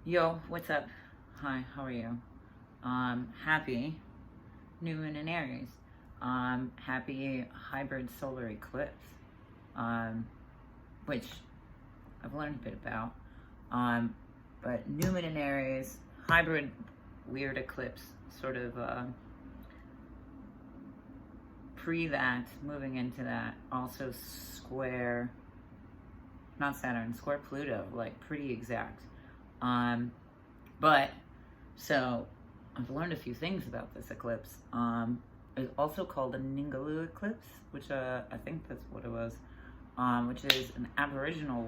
Yo, what's up? Hi, how are you? Happy new moon in Aries. Happy hybrid solar eclipse. Um, which I've learned a bit about. Um, but new moon in Aries, hybrid weird eclipse, sort of pre that, moving into that, also square, not Saturn, square Pluto, like pretty exact. Um, but so I've learned a few things about this eclipse. It's also called a Ningaloo eclipse, which I think that's what it was, which is an Aboriginal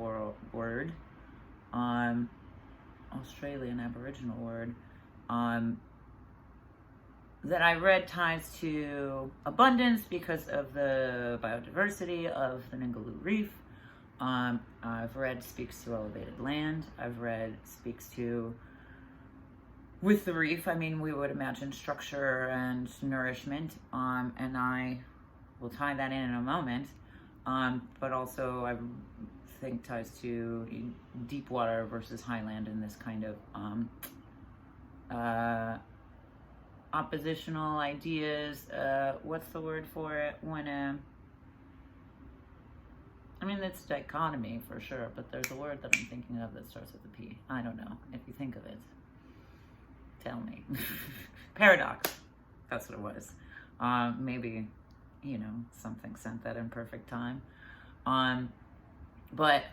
word, um, Australian Aboriginal word, um, that I read ties to abundance because of the biodiversity of the Ningaloo Reef. I've read speaks to elevated land. I've read speaks to, with the reef, I mean, we would imagine structure and nourishment, and I will tie that in a moment. But also, I think ties to deep water versus highland and this kind of oppositional ideas. What's the word for it? I mean, it's dichotomy for sure, but there's a word that I'm thinking of that starts with a P. I don't know. If you think of it, tell me. Paradox. That's what it was. Maybe, something sent that in perfect time. But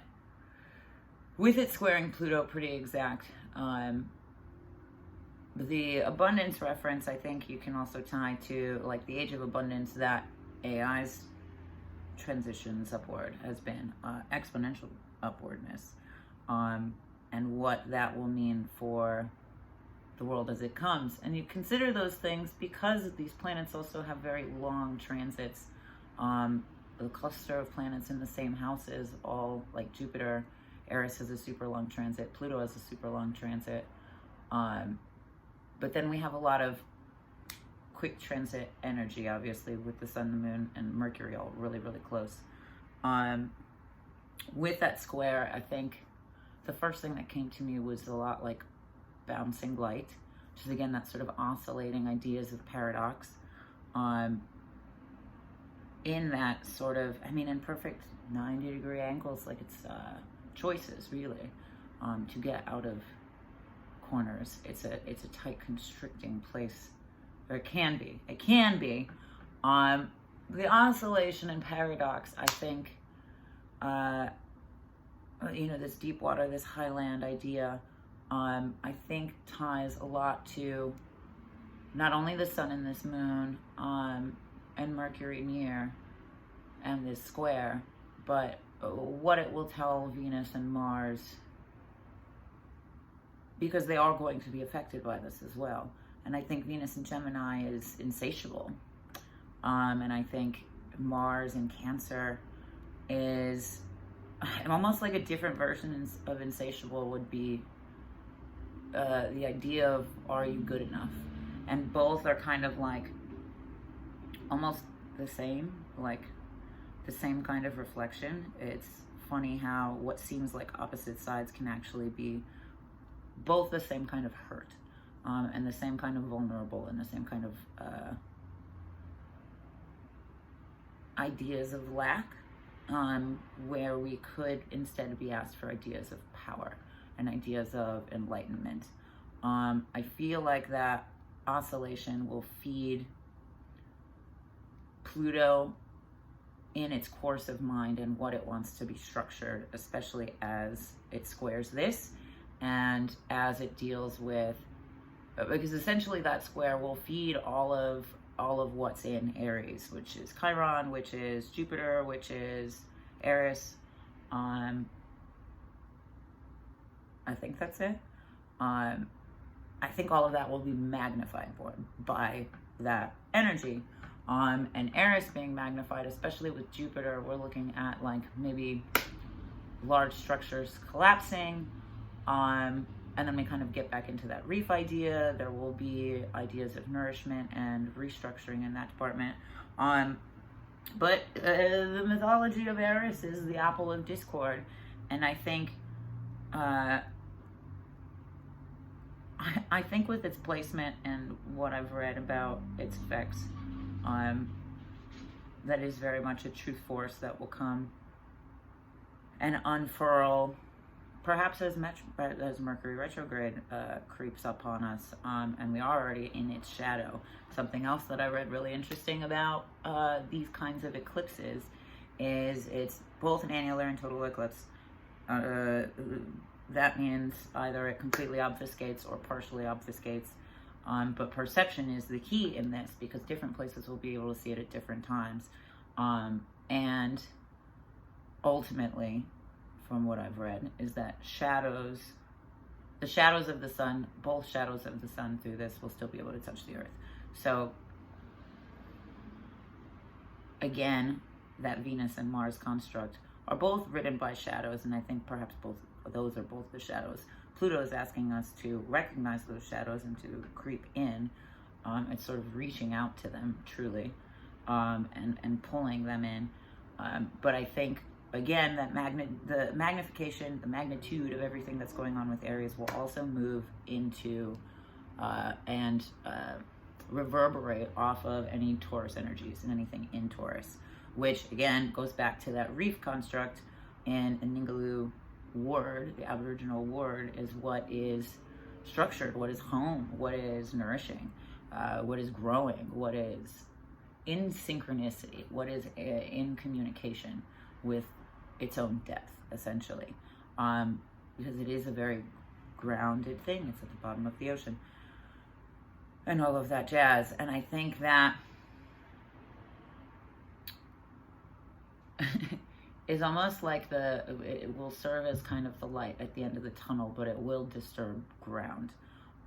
with it squaring Pluto pretty exact, the abundance reference, I think you can also tie to like the age of abundance that AI's transitions upward has been exponential upwardness, and what that will mean for the world as it comes. And you consider those things because these planets also have very long transits. The cluster of planets in the same houses, all like Jupiter, Eris has a super long transit, Pluto has a super long transit. But then we have a lot of quick transit energy, obviously, with the sun, the moon, and Mercury all really, really close. With that square, I think the first thing that came to me was a lot like bouncing light, which is again that sort of oscillating ideas of paradox. In that sort of, I mean, in perfect 90-degree angles, like it's choices really, to get out of corners. It's a tight constricting place, or it can be. The oscillation and paradox, I think, this deep water, this highland idea, I think ties a lot to not only the sun and this moon, and Mercury near, and this square, but what it will tell Venus and Mars, because they are going to be affected by this as well. And I think Venus in Gemini is insatiable. And I think Mars in Cancer is almost like a different version of insatiable would be the idea of, are you good enough? And both are kind of like almost the same, like the same kind of reflection. It's funny how what seems like opposite sides can actually be both the same kind of hurt, and the same kind of vulnerable, and the same kind of ideas of lack, where we could instead be asked for ideas of power and ideas of enlightenment. I feel like that oscillation will feed Pluto in its course of mind and what it wants to be structured, especially as it squares this and as it deals with, because essentially that square will feed all of what's in Aries, which is Chiron, which is Jupiter, which is Eris. I think that's it. I think all of that will be magnified by that energy. And Eris being magnified, especially with Jupiter, we're looking at like maybe large structures collapsing. And then we kind of get back into that reef idea. There will be ideas of nourishment and restructuring in that department. But the mythology of Eris is the apple of discord. And I think I think with its placement and what I've read about its effects, that is very much a truth force that will come and unfurl, perhaps as Mercury retrograde creeps up on us, and we are already in its shadow. Something else that I read really interesting about these kinds of eclipses is it's both an annular and total eclipse. That means either it completely obfuscates or partially obfuscates, but perception is the key in this, because different places will be able to see it at different times. And ultimately, from what I've read, is that the shadows of the sun, both shadows of the sun through this will still be able to touch the earth. So again, that Venus and Mars construct are both written by shadows, and I think perhaps those are both the shadows. Pluto is asking us to recognize those shadows and to creep in. It's sort of reaching out to them, truly, and pulling them in. But I think, again, that the magnification, the magnitude of everything that's going on with Aries will also move into and reverberate off of any Taurus energies and anything in Taurus, which again goes back to that reef construct in Ningaloo word. The Aboriginal word is what is structured, what is home, what is nourishing, what is growing, what is in synchronicity, what is in communication with its own depth, essentially, because it is a very grounded thing. It's at the bottom of the ocean and all of that jazz. And I think that is almost like it will serve as kind of the light at the end of the tunnel, but it will disturb ground.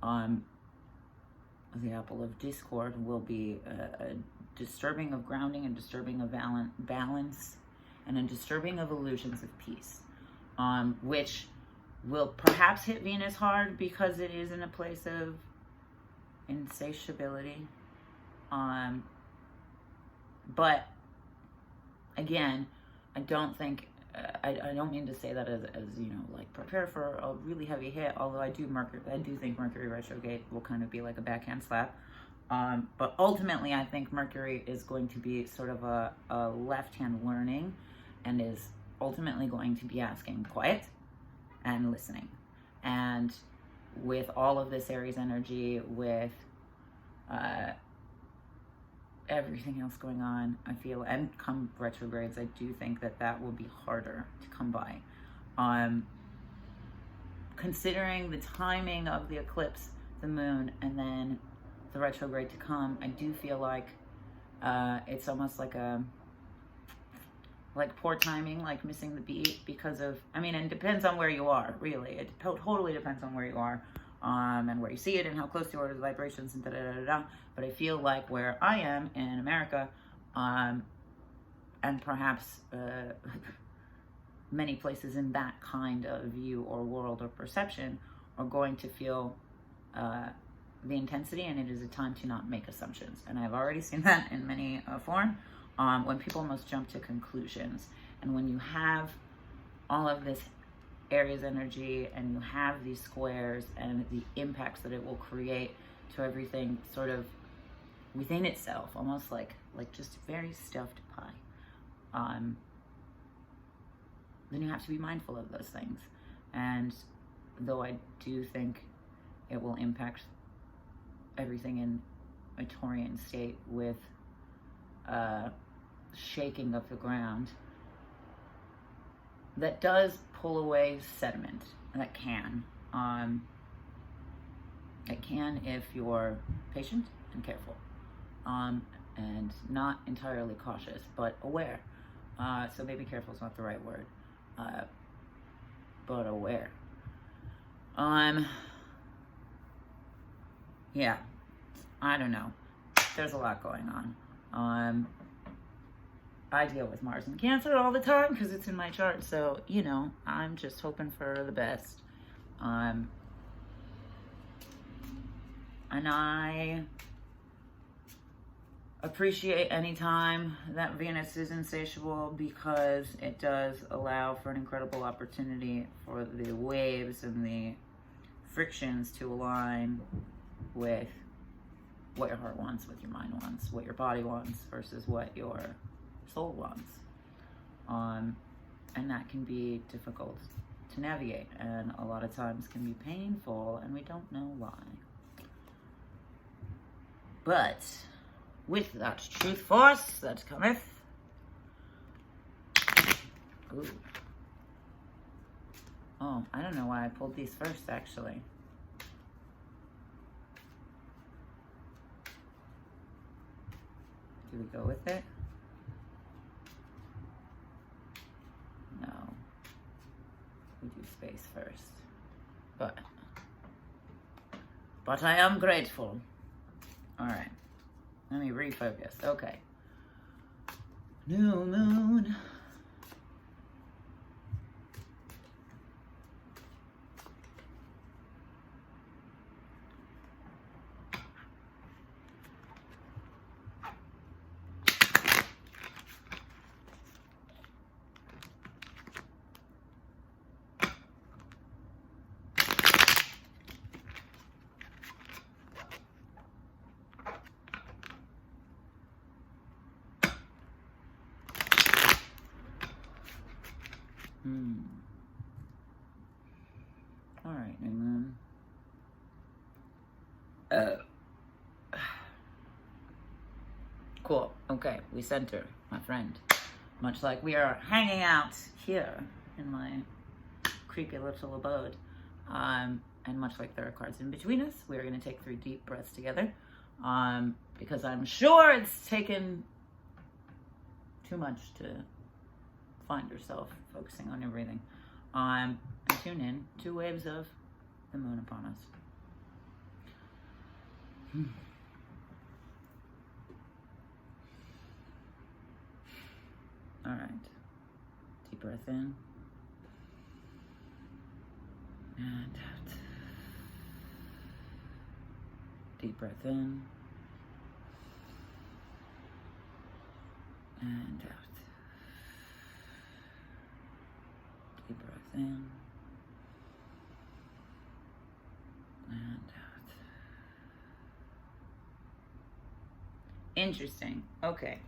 The apple of discord will be a disturbing of grounding and disturbing of balance and a disturbing of illusions of peace, which will perhaps hit Venus hard because it is in a place of insatiability. But again, I don't think, I don't mean to say that as you know, like prepare for a really heavy hit, although I do think Mercury retrograde will kind of be like a backhand slap. But ultimately, I think Mercury is going to be sort of a left-hand learning, and is ultimately going to be asking quiet and listening. And with all of this Aries energy, with everything else going on, I feel, and come retrogrades, I do think that will be harder to come by. Considering the timing of the eclipse, the moon, and then the retrograde to come, I do feel like it's almost like poor timing, like missing the beat, because of, I mean, and it depends on where you are, really. It totally depends on where you are, and where you see it and how close you are to the vibrations and da-da-da-da-da. But I feel like where I am in America, and perhaps many places in that kind of view or world or perception, are going to feel the intensity, and it is a time to not make assumptions. And I've already seen that in many form, when people almost jump to conclusions. And when you have all of this Aries energy, and you have these squares and the impacts that it will create to everything sort of within itself, almost like just very stuffed pie, then you have to be mindful of those things. And though I do think it will impact everything in a Taurian state with shaking of the ground, that does pull away sediment. That can. It can if you're patient and careful, and not entirely cautious, but aware. So maybe careful is not the right word, but aware. Yeah, I don't know. There's a lot going on. I deal with Mars and Cancer all the time because it's in my chart, so, you know, I'm just hoping for the best. And I appreciate any time that Venus is insatiable, because it does allow for an incredible opportunity for the waves and the frictions to align with what your heart wants, what your mind wants, what your body wants versus what your soul wants. And that can be difficult to navigate, and a lot of times can be painful, and we don't know why. But with that truth force that cometh, ooh. Oh, I don't know why I pulled these first, actually. Do we go with it? No. We do space first. But I am grateful. All right. Let me refocus. Okay. New moon. All right, new moon. Cool. Okay, we center, my friend. Much like we are hanging out here in my creepy little abode. And much like there are cards in between us, we are going to take 3 deep breaths together. Because I'm sure it's taken too much to find yourself focusing on your breathing. And tune in. 2 waves of the moon upon us. All right. Deep breath in. And out. Deep breath in. And out. Deep breath in. And out. Interesting. Okay.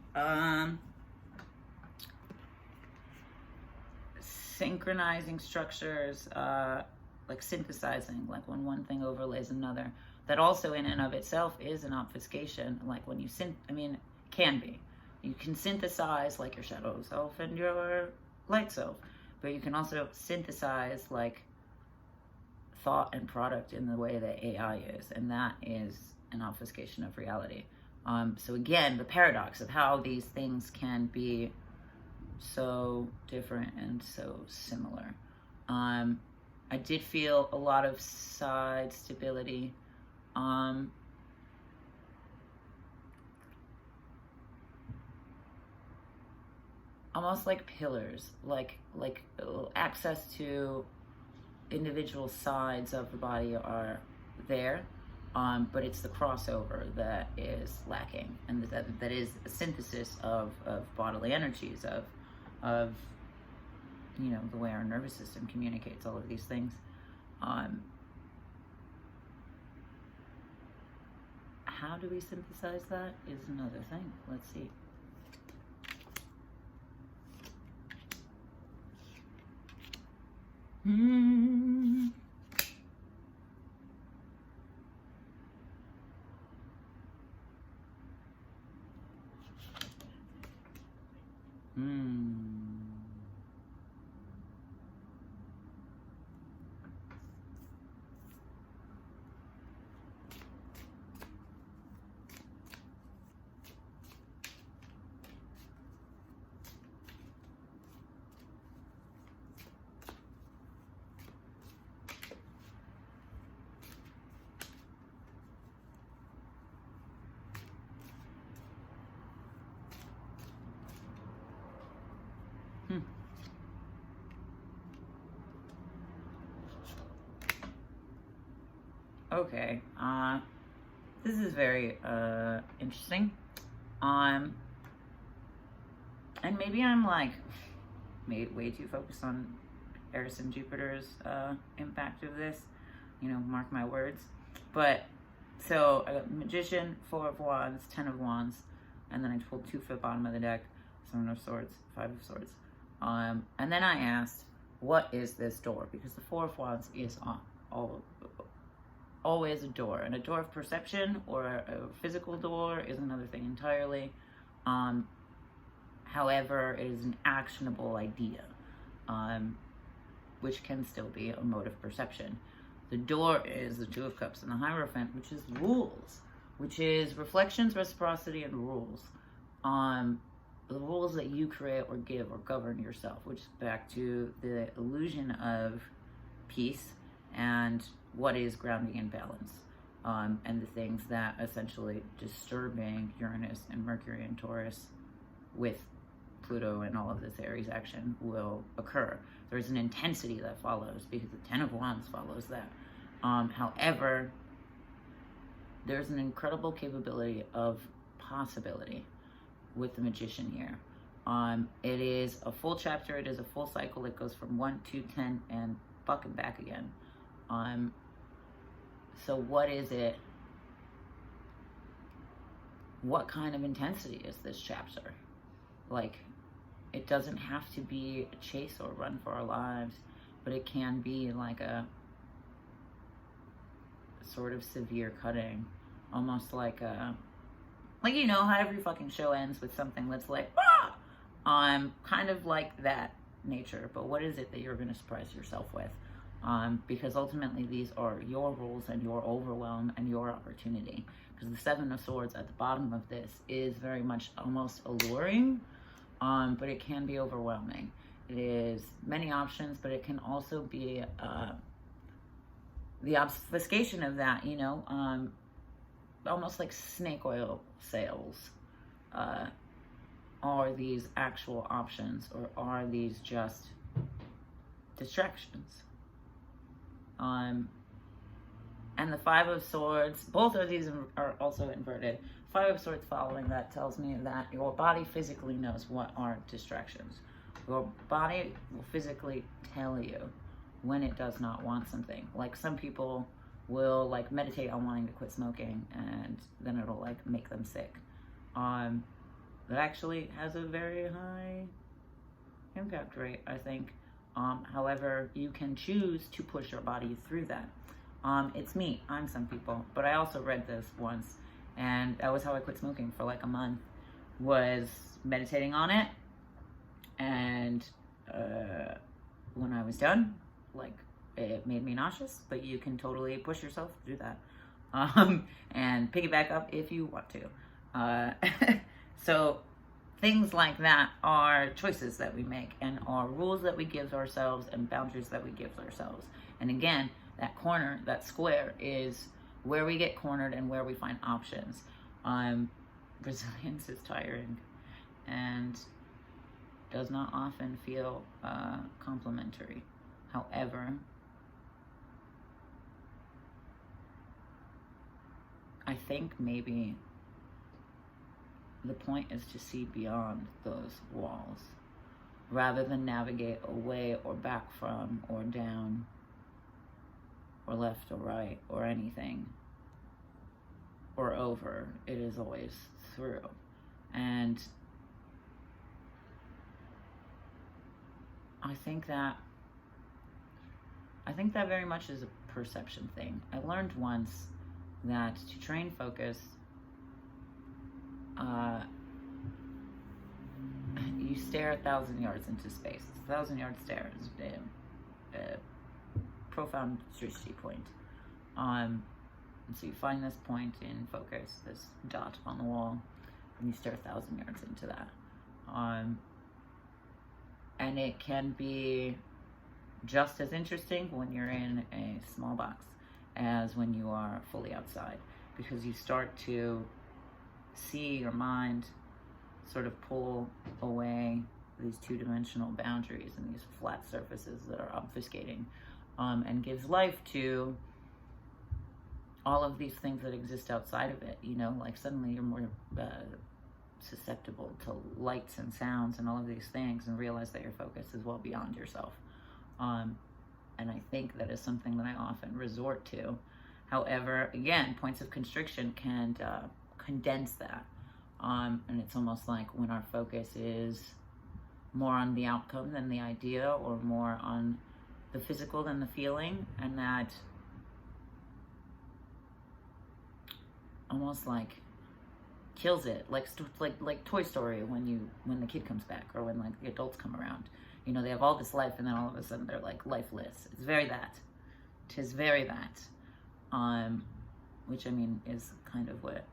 Synchronizing structures, like synthesizing, like when one thing overlays another. That also in and of itself is an obfuscation. Like when you can be. You can synthesize like your shadow self and your light self. But you can also synthesize like thought and product in the way that AI is. And that is an obfuscation of reality. So again, the paradox of how these things can be so different and so similar. I did feel a lot of side stability. Almost like pillars, like access to individual sides of the body are there, but it's the crossover that is lacking, and that is a synthesis of bodily energies, of the way our nervous system communicates all of these things. How do we synthesize that is another thing. Let's see. Okay, this is very interesting. And maybe I'm like way too focused on Eris and Jupiter's impact of this. you know, mark my words. But, so, I got Magician, 4 of Wands, 10 of Wands, and then I pulled 2 for the bottom of the deck, 7 of Swords, 5 of Swords. And then I asked, what is this door? Because the 4 of Wands is always a door, and a door of perception or a physical door is another thing entirely. However, it is an actionable idea, which can still be a mode of perception. The door is the 2 of Cups and the Hierophant, which is rules, which is reflections, reciprocity, and rules. The rules that you create or give or govern yourself, which is back to the illusion of peace and what is grounding and balance, and the things that essentially disturbing Uranus and Mercury and Taurus with Pluto and all of this Aries action will occur. There's an intensity that follows because the 10 of Wands follows that. However, there's an incredible capability of possibility with the Magician here. It is a full chapter. It is a full cycle. It goes from 1 to 10 and fucking back again. So what is it? What kind of intensity is this chapter? Like, it doesn't have to be a chase or run for our lives, but it can be like a sort of severe cutting, almost like a, like, you know how every fucking show ends with something that's like, ah! Kind of like that nature. But what is it that you're going to surprise yourself with? Because ultimately these are your rules and your overwhelm and your opportunity. Because the 7 of Swords at the bottom of this is very much almost alluring, but it can be overwhelming. It is many options, but it can also be the obfuscation of that, you know, almost like snake oil sales. Are these actual options, or are these just distractions? And the 5 of Swords, both of these are also inverted. 5 of Swords following that tells me that your body physically knows what are distractions. Your body will physically tell you when it does not want something. Like, some people will like meditate on wanting to quit smoking, and then it'll like make them sick. That actually has a very high impact rate, I think. However, you can choose to push your body through that. It's me, I'm some people, but I also read this once, and that was how I quit smoking for like a month, was meditating on it. And when I was done, like, it made me nauseous, but you can totally push yourself through that, and pick it back up if you want to. So things like that are choices that we make, and are rules that we give ourselves, and boundaries that we give ourselves. And again, that corner, that square, is where we get cornered and where we find options. Resilience is tiring and does not often feel complimentary. However, I think maybe the point is to see beyond those walls, rather than navigate away or back from or down or left or right or anything or over. It is always through. And I think that very much is a perception thing. I learned once that to train focus, you stare 1,000 yards into space. 1,000-yard stare is a profound drishti point. And so you find this point in focus, this dot on the wall, and you stare 1,000 yards into that. And it can be just as interesting when you're in a small box as when you are fully outside, because you start to see your mind sort of pull away these two-dimensional boundaries and these flat surfaces that are obfuscating, and gives life to all of these things that exist outside of it. You know, like, suddenly you're more susceptible to lights and sounds and all of these things, and realize that your focus is well beyond yourself. And I think that is something that I often resort to. However, again, points of constriction can condense that. And it's almost like when our focus is more on the outcome than the idea, or more on the physical than the feeling, and that almost like kills it, like Toy Story, when the kid comes back, or when like the adults come around. You know, they have all this life, and then all of a sudden they're like lifeless. It's very that. 'Tis very that. Which I mean is kind of what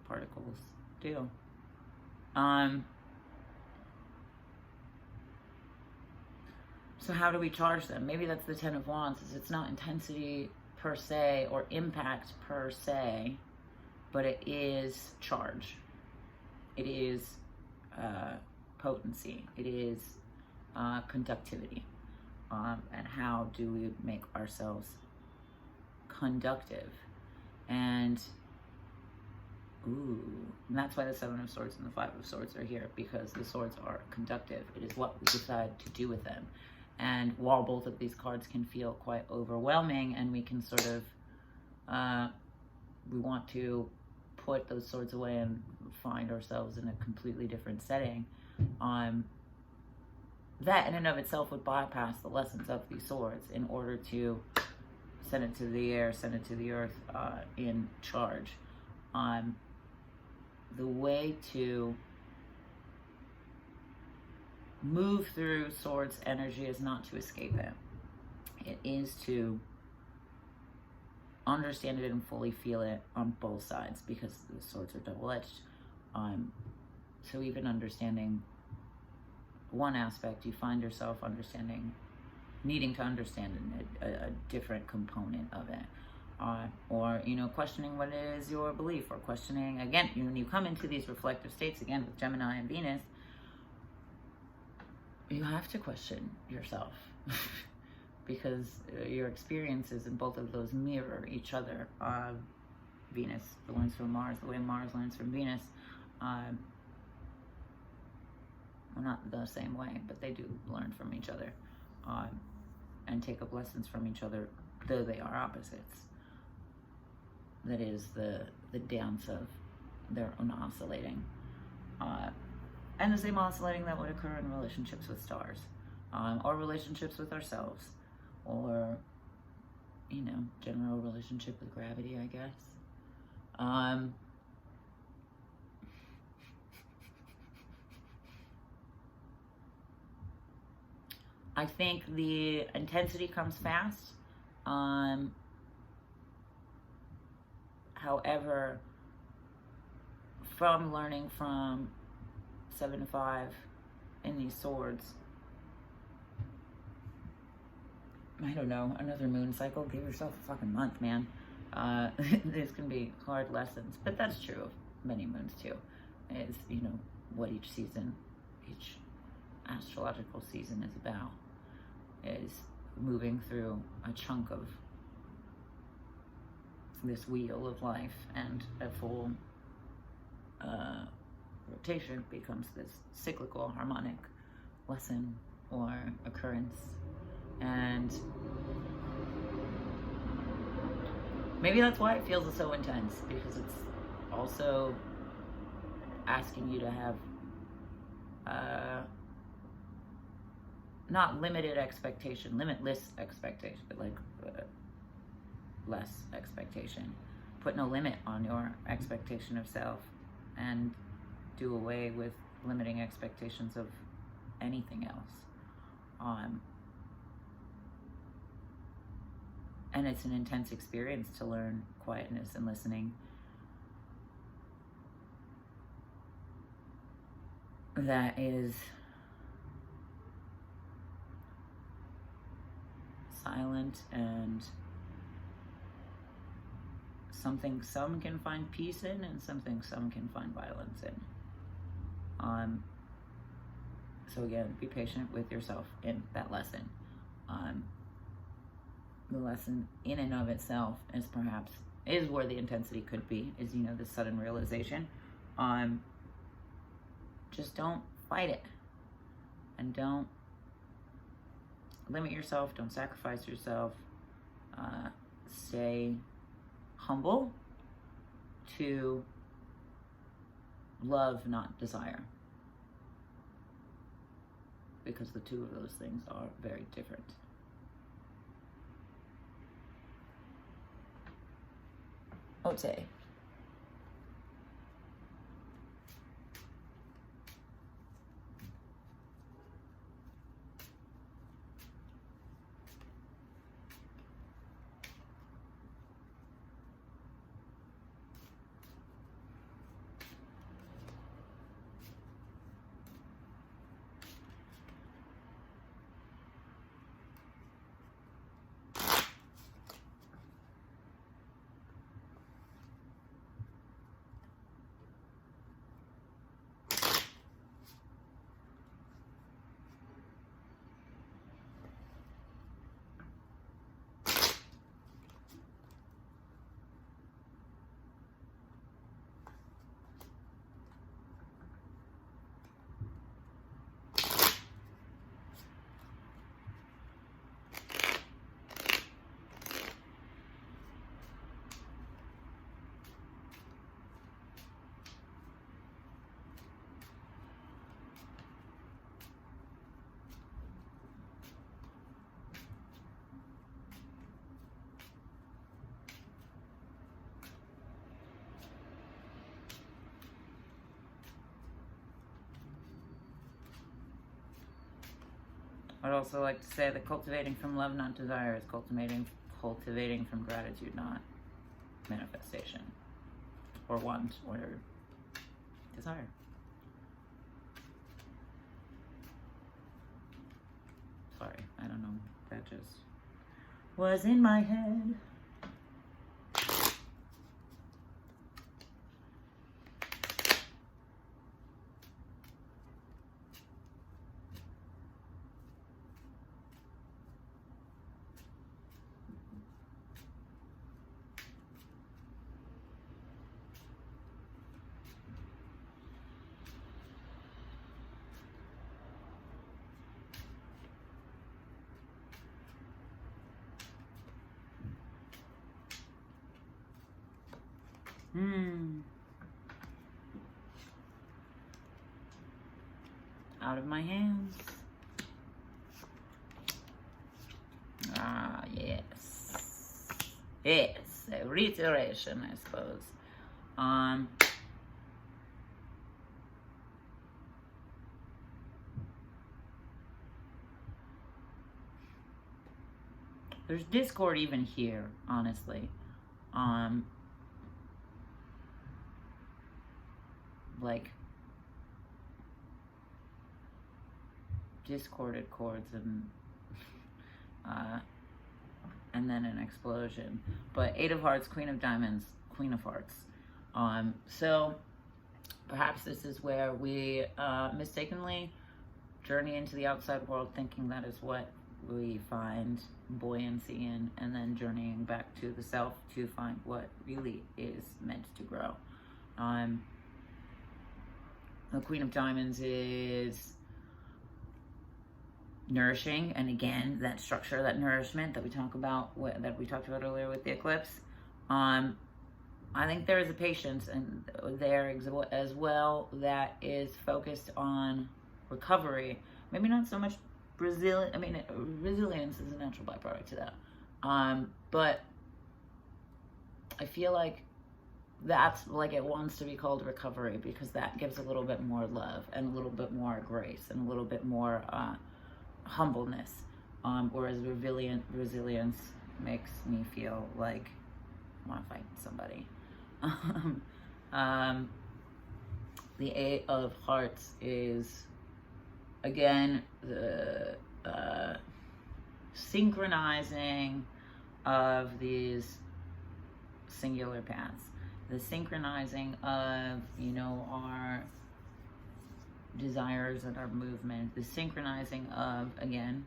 particles do. So how do we charge them? Maybe that's the Ten of Wands, is it's not intensity per se or impact per se, but it is charge. It is potency. It is conductivity. And how do we make ourselves conductive? And that's why the Seven of Swords and the Five of Swords are here, because the swords are conductive. It is what we decide to do with them. And while both of these cards can feel quite overwhelming, and we can sort of, we want to put those swords away and find ourselves in a completely different setting, that in and of itself would bypass the lessons of these swords in order to send it to the air, send it to the earth in charge. The way to move through swords energy is not to escape it. It is to understand it and fully feel it on both sides, because the swords are double-edged. So even understanding one aspect, you find yourself needing to understand a different component of it. Or, you know, questioning what is your belief, or questioning, again, when you come into these reflective states, again, with Gemini and Venus, you have to question yourself because your experiences in both of those mirror each other. Venus learns from Mars the way Mars learns from Venus. Well, not the same way, but they do learn from each other and take up lessons from each other, though they are opposites. That is the dance of their own oscillating. And the same oscillating that would occur in relationships with stars, or relationships with ourselves, or, you know, general relationship with gravity, I guess. I think the intensity comes fast. However, from learning from 7 to 5 in these swords, I don't know, another moon cycle, give yourself a fucking month, man. These can be hard lessons, but that's true of many moons too. Is, you know, what each season, each astrological season is about, is moving through a chunk of this wheel of life, and a full rotation becomes this cyclical harmonic lesson or occurrence. And maybe that's why it feels so intense, because it's also asking you to have not limited expectation, limitless expectation, but like less expectation. Put no limit on your expectation of self, and do away with limiting expectations of anything else. And it's an intense experience to learn quietness and listening. That is silent, and something some can find peace in, and something some can find violence in. So again, be patient with yourself in that lesson. The lesson in and of itself is where the intensity could be, is, you know, the sudden realization. Just don't fight it, and don't limit yourself, don't sacrifice yourself. Stay humble to love, not desire. Because the two of those things are very different. Ote. I'd also like to say that cultivating from love, not desire, is cultivating from gratitude, not manifestation, or want, or desire. Sorry, I don't know. That just was in my head. Out of my hands. Ah, yes. Yes, a reiteration, I suppose. There's discord even here, honestly. Like discorded chords and then an explosion. But 8 of Hearts, Queen of Diamonds, Queen of Hearts. So perhaps this is where we mistakenly journey into the outside world, thinking that is what we find buoyancy in, and then journeying back to the self to find what really is meant to grow. The Queen of Diamonds is nourishing, and again, that structure, that nourishment that we talked about earlier with the eclipse. I think there is a patience and there as well that is focused on recovery. Maybe not so much resilience is a natural byproduct to that. But I feel like that's like it wants to be called recovery, because that gives a little bit more love and a little bit more grace and a little bit more humbleness, whereas resilience makes me feel like I want to fight somebody. The 8 of Hearts is again the synchronizing of these singular paths, the synchronizing of, you know, our desires and our movement, the synchronizing of, again,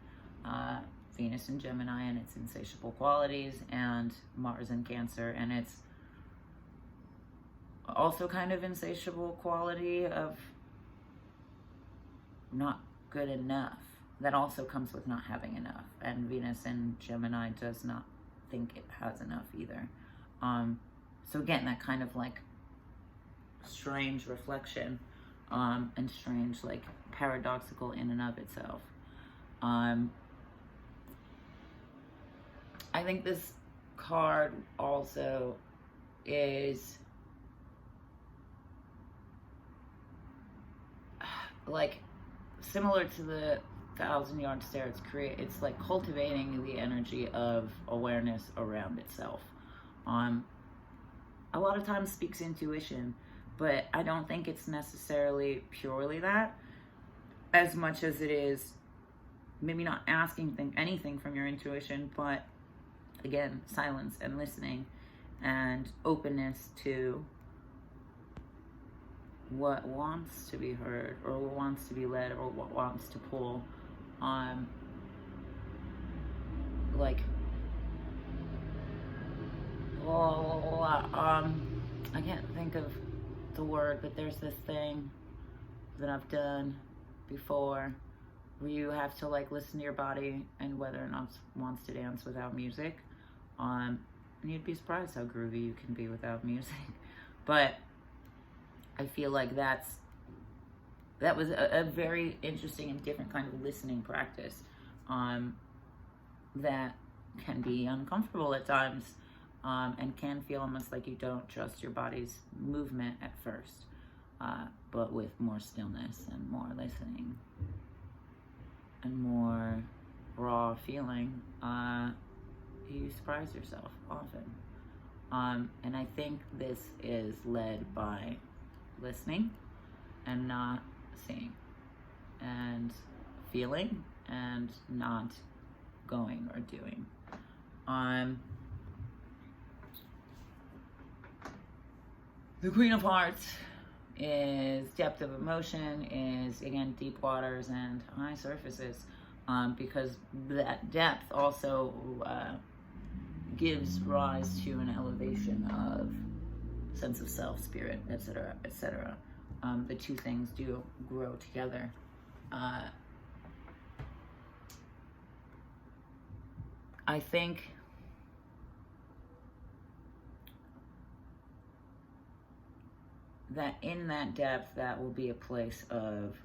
Venus in Gemini and its insatiable qualities, and Mars in Cancer and its also kind of insatiable quality of not good enough, that also comes with not having enough. And Venus in Gemini does not think it has enough either. So again, that kind of like strange reflection, and strange, like paradoxical in and of itself. I think this card also is like similar to the 1,000-yard stare. It's like cultivating the energy of awareness around itself. A lot of times speaks intuition, but I don't think it's necessarily purely that, as much as it is maybe not asking anything from your intuition, but again, silence and listening and openness to what wants to be heard, or what wants to be led, or what wants to pull. I can't think of the word, but there's this thing that I've done before where you have to like listen to your body and whether or not it wants to dance without music. And you'd be surprised how groovy you can be without music. But I feel like that was a very interesting and different kind of listening practice, that can be uncomfortable at times, and can feel almost like you don't trust your body's movement at first, but with more stillness and more listening and more raw feeling, you surprise yourself often. And I think this is led by listening and not seeing, and feeling and not going or doing. The Queen of Hearts is depth of emotion, is again deep waters and high surfaces, because that depth also gives rise to an elevation of sense of self, spirit, etc., etc. The two things do grow together. I think that in that depth, that will be a place of,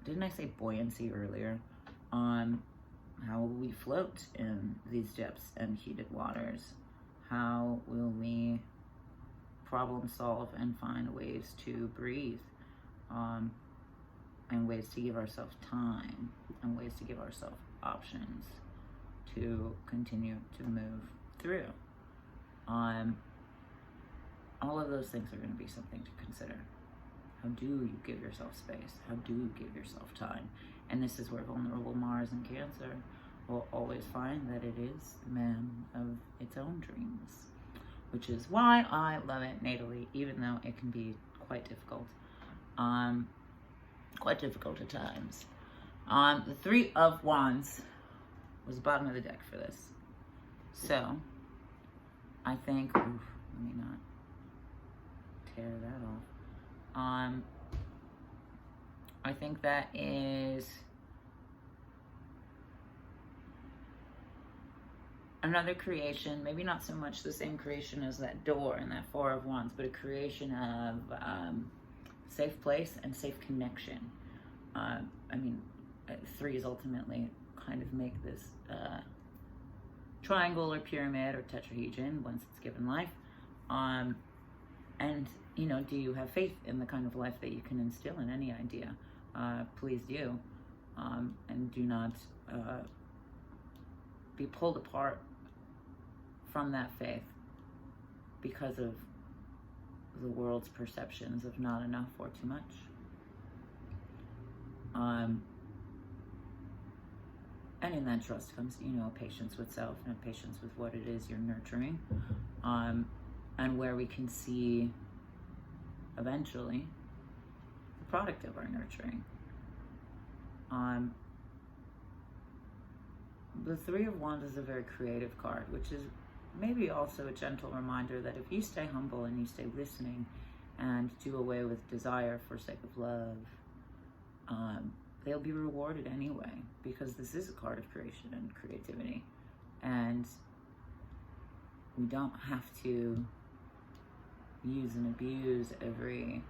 didn't I say buoyancy earlier? How will we float in these depths and heated waters? How will we problem solve and find ways to breathe, and ways to give ourselves time, and ways to give ourselves options to continue to move through? All of those things are going to be something to consider. How do you give yourself space? How do you give yourself time? And this is where vulnerable Mars in Cancer will always find that it is the man of its own dreams, which is why I love it natally, even though it can be quite difficult. Quite difficult at times. The Three of Wands was the bottom of the deck for this. So, I think, let me not tear that off. I think that is another creation, maybe not so much the same creation as that door and that Four of Wands, but a creation of safe place and safe connection. Threes ultimately kind of make this triangle or pyramid or tetrahedron once it's given life. And, do you have faith in the kind of life that you can instill in any idea? Please do. And do not be pulled apart from that faith because of the world's perceptions of not enough or too much. And in that trust comes, a patience with self and a patience with what it is you're nurturing, and where we can see eventually the product of our nurturing. The Three of Wands is a very creative card, which is maybe also a gentle reminder that if you stay humble and you stay listening and do away with desire for sake of love, they'll be rewarded anyway, because this is a card of creation and creativity. And we don't have to use and abuse every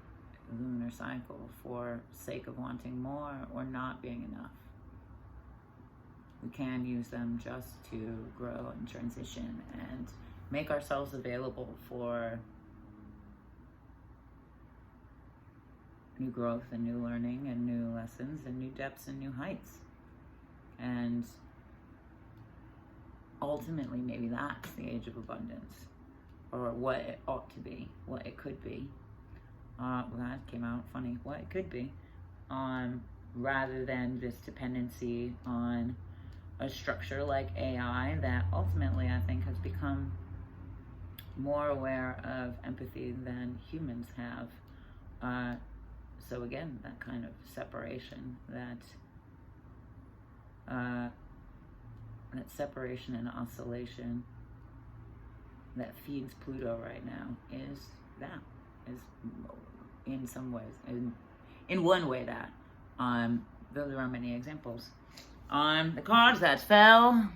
lunar cycle for sake of wanting more or not being enough. We can use them just to grow and transition and make ourselves available for new growth and new learning and new lessons and new depths and new heights. And ultimately, maybe that's the age of abundance, or what it ought to be, what it could be. Well, that came out funny. What it could be, rather than this dependency on a structure like AI that ultimately I think has become more aware of empathy than humans have. So again, that kind of separation, that separation and oscillation that feeds Pluto right now is in some ways, in one way that, though there are many examples. The cards that fell,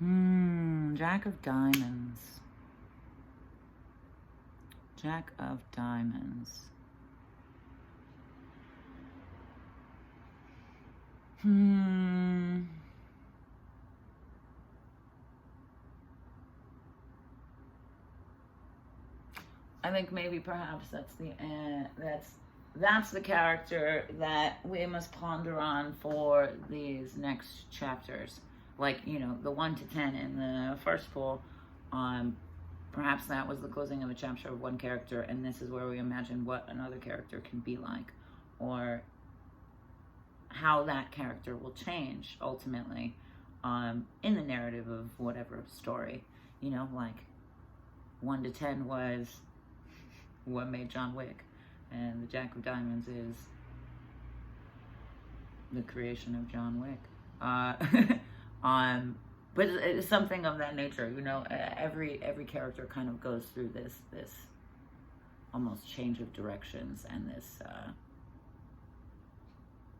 Jack of Diamonds. Jack of Diamonds. I think maybe perhaps that's the character that we must ponder on for these next chapters. Like, you know, the 1 to 10 in the first pool, perhaps that was the closing of a chapter of one character, and this is where we imagine what another character can be like, or how that character will change ultimately in the narrative of whatever story. You know, like 1 to 10 was what made John Wick, and the Jack of Diamonds is the creation of John Wick. But it's something of that nature, you know. Every character kind of goes through this almost change of directions and this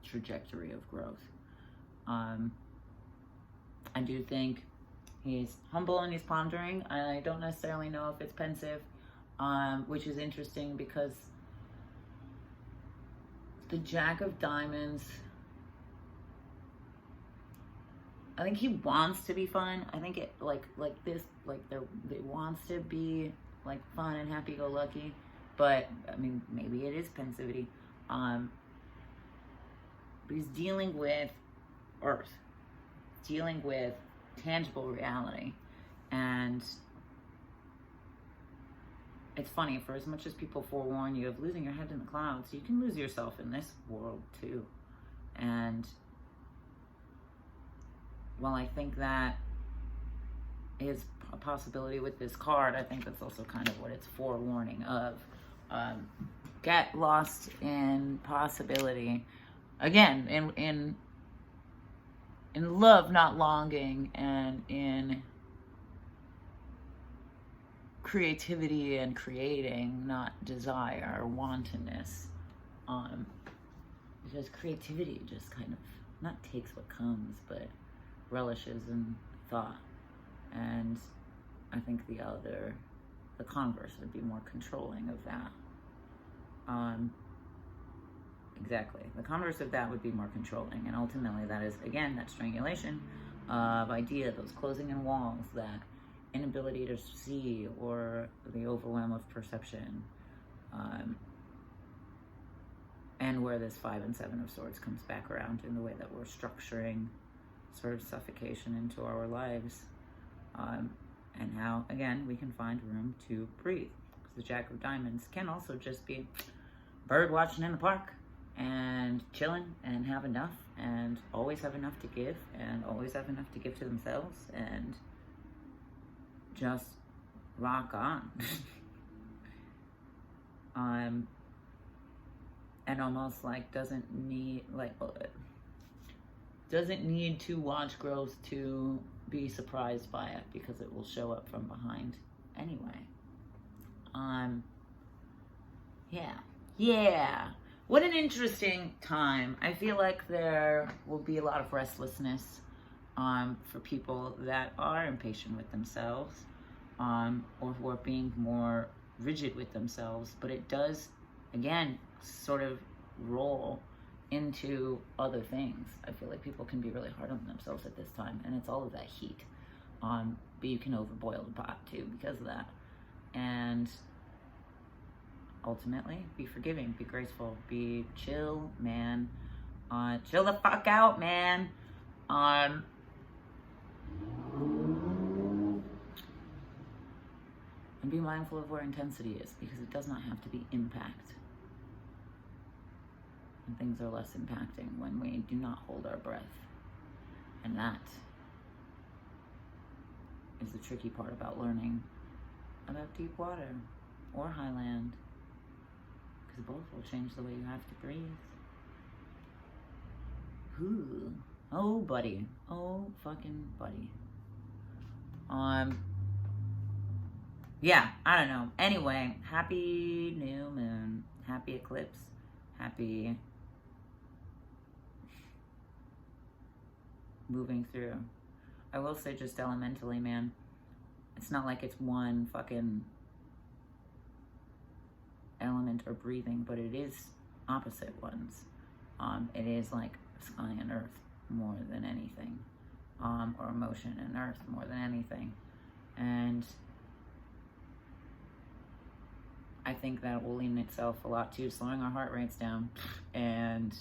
trajectory of growth. I do think he's humble and he's pondering. I don't necessarily know if it's pensive, which is interesting because the Jack of Diamonds, I think he wants to be fun. I think it it wants to be like fun and happy-go-lucky, but I mean maybe it is pensivity. But he's dealing with Earth, dealing with tangible reality, and it's funny, for as much as people forewarn you of losing your head in the clouds, you can lose yourself in this world too. And while I think that is a possibility with this card, I think that's also kind of what it's forewarning of. Get lost in possibility. Again, in love, not longing, and in creativity and creating, not desire or wantonness. Because creativity just kind of not takes what comes, but relishes in thought. And I think the converse would be more controlling of that. Exactly. The converse of that would be more controlling. And ultimately that is, again, that strangulation of idea, those closing in walls, that inability to see, or the overwhelm of perception. And where this 5 and 7 of Swords comes back around in the way that we're structuring sort of suffocation into our lives. And how, again, we can find room to breathe. Because the Jack of Diamonds can also just be bird watching in the park and chilling and have enough, and always have enough to give, and always have enough to give to themselves, and just rock on. And almost like doesn't need to watch growth to be surprised by it, because it will show up from behind anyway. Yeah. What an interesting time. I feel like there will be a lot of restlessness for people that are impatient with themselves, or who are being more rigid with themselves. But it does, again, sort of roll into other things. I feel like people can be really hard on themselves at this time, and it's all of that heat. But you can overboil the pot too because of that. And ultimately, be forgiving, be graceful, be chill, man. Chill the fuck out, man. And be mindful of where intensity is, because it does not have to be impact. And things are less impacting when we do not hold our breath. And that is the tricky part about learning about deep water or highland, because both will change the way you have to breathe. Ooh. Oh, buddy. Oh, fucking buddy. Yeah, I don't know. Anyway, happy new moon. Happy eclipse. Happy moving through. I will say, just elementally, man, it's not like it's one fucking element or breathing, but it is opposite ones. It is like sky and earth more than anything, or emotion and earth more than anything. And I think that will lean itself a lot to slowing our heart rates down and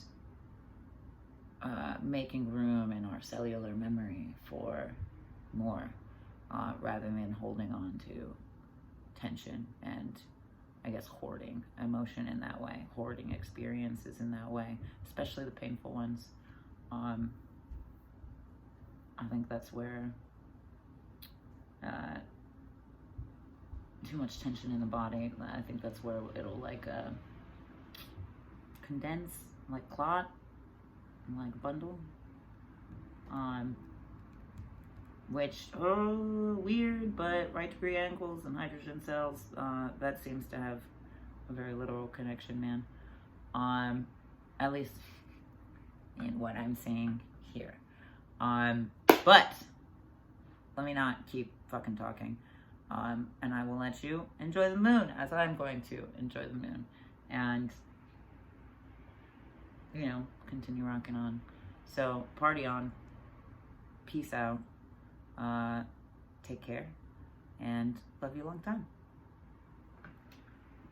making room in our cellular memory for more, rather than holding on to tension and, I guess, hoarding emotion in that way, hoarding experiences in that way, especially the painful ones. I think that's where too much tension in the body, I think that's where it'll like condense, like clot, like bundle, which, weird, but right degree angles and hydrogen cells, that seems to have a very literal connection, man. At least in what I'm seeing here. But let me not keep fucking talking. And I will let you enjoy the moon as I'm going to enjoy the moon. And, you know, continue rocking on. So, party on. Peace out. Take care. And love you a long time.